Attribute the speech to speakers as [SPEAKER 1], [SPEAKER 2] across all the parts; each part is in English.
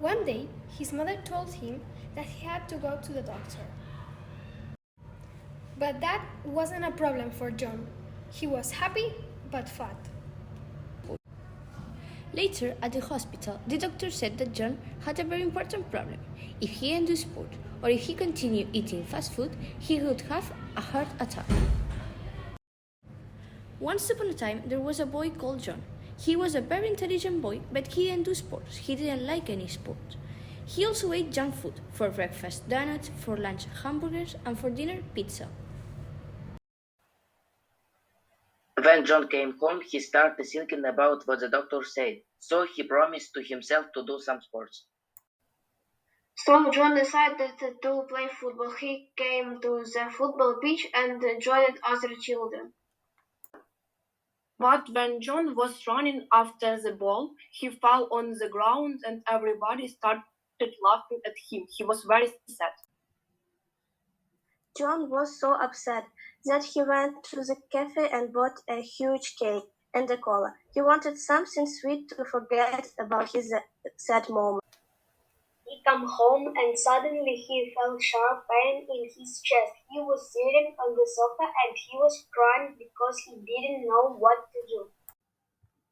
[SPEAKER 1] One day, his mother told him that he had to go to the doctor. But that wasn't a problem for John. He was happy but fat.
[SPEAKER 2] Later, at the hospital, the doctor said that John had a very important problem. If he didn't do sport, or if he continued eating fast food, he would have a heart attack. Once upon a time, there was a boy called John. He was a very intelligent boy, but he didn't do sports. He didn't like any sport. He also ate junk food. For breakfast, donuts, for lunch, hamburgers, and for dinner, pizza.
[SPEAKER 3] When John came home, he started thinking about what the doctor said, so he promised to himself to do some sports.
[SPEAKER 4] So John decided to play football. He came to the football pitch and joined other children.
[SPEAKER 5] But when John was running after the ball, he fell on the ground and everybody started laughing at him. He was very sad.
[SPEAKER 4] John was so upset that he went to the cafe and bought a huge cake and a cola. He wanted something sweet to forget about his sad moment. He came home and suddenly he felt sharp pain in his chest. He was sitting on the sofa and he was crying because he didn't know what to do.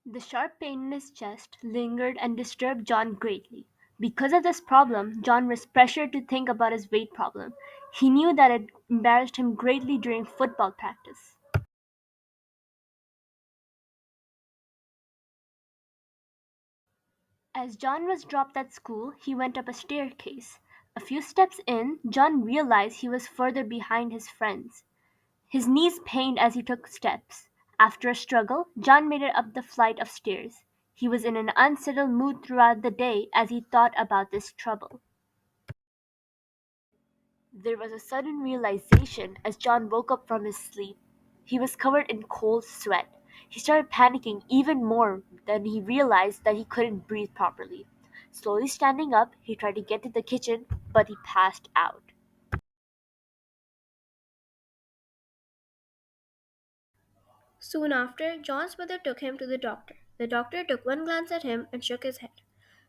[SPEAKER 6] The sharp pain in his chest lingered and disturbed John greatly. Because of this problem, John was pressured to think about his weight problem. He knew that it embarrassed him greatly during football practice. As John was dropped at school, he went up a staircase. A few steps in, John realized he was further behind his friends. His knees pained as he took steps. After a struggle, John made it up the flight of stairs. He was in an unsettled mood throughout the day as he thought about this trouble. There was a sudden realization as John woke up from his sleep. He was covered in cold sweat. He started panicking even more then he realized that he couldn't breathe properly. Slowly standing up, he tried to get to the kitchen, but he passed out.
[SPEAKER 1] Soon after, John's mother took him to the doctor. The doctor took one glance at him and shook his head.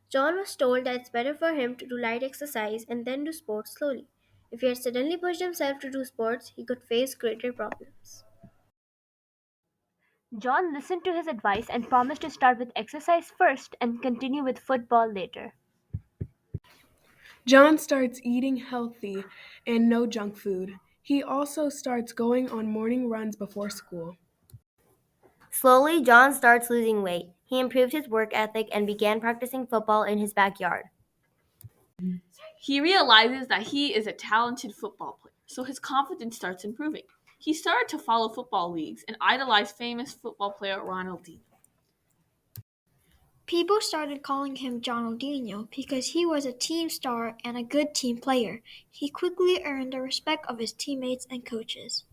[SPEAKER 1] John was told that it's better for him to do light exercise and then do sports slowly. If he had suddenly pushed himself to do sports, he could face greater problems.
[SPEAKER 6] John listened to his advice and promised to start with exercise first and continue with football later.
[SPEAKER 7] John starts eating healthy and no junk food. He also starts going on morning runs before school.
[SPEAKER 8] Slowly, John starts losing weight. He improved his work ethic and began practicing football in his backyard.
[SPEAKER 9] He realizes that he is a talented football player, so his confidence starts improving. He started to follow football leagues and idolize famous football player Ronaldinho.
[SPEAKER 1] People started calling him Johnaldino because he was a team star and a good team player. He quickly earned the respect of his teammates and coaches.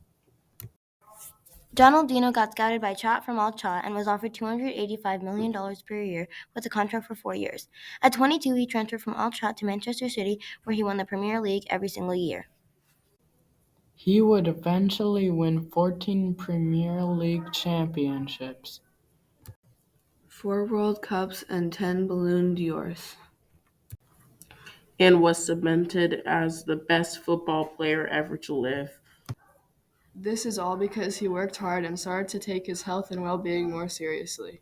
[SPEAKER 8] Johnaldino got scouted by Chat from Al Chat and was offered $285 million per year with a contract for 4 years. At 22, he transferred from Al Chat to Manchester City, where he won the Premier League every single year.
[SPEAKER 10] He would eventually win 14 Premier League championships,
[SPEAKER 11] 4 World Cups, and 10 Ballon d'Ors, and was cemented as the best football player ever to live.
[SPEAKER 12] This is all because he worked hard and started to take his health and well-being more seriously.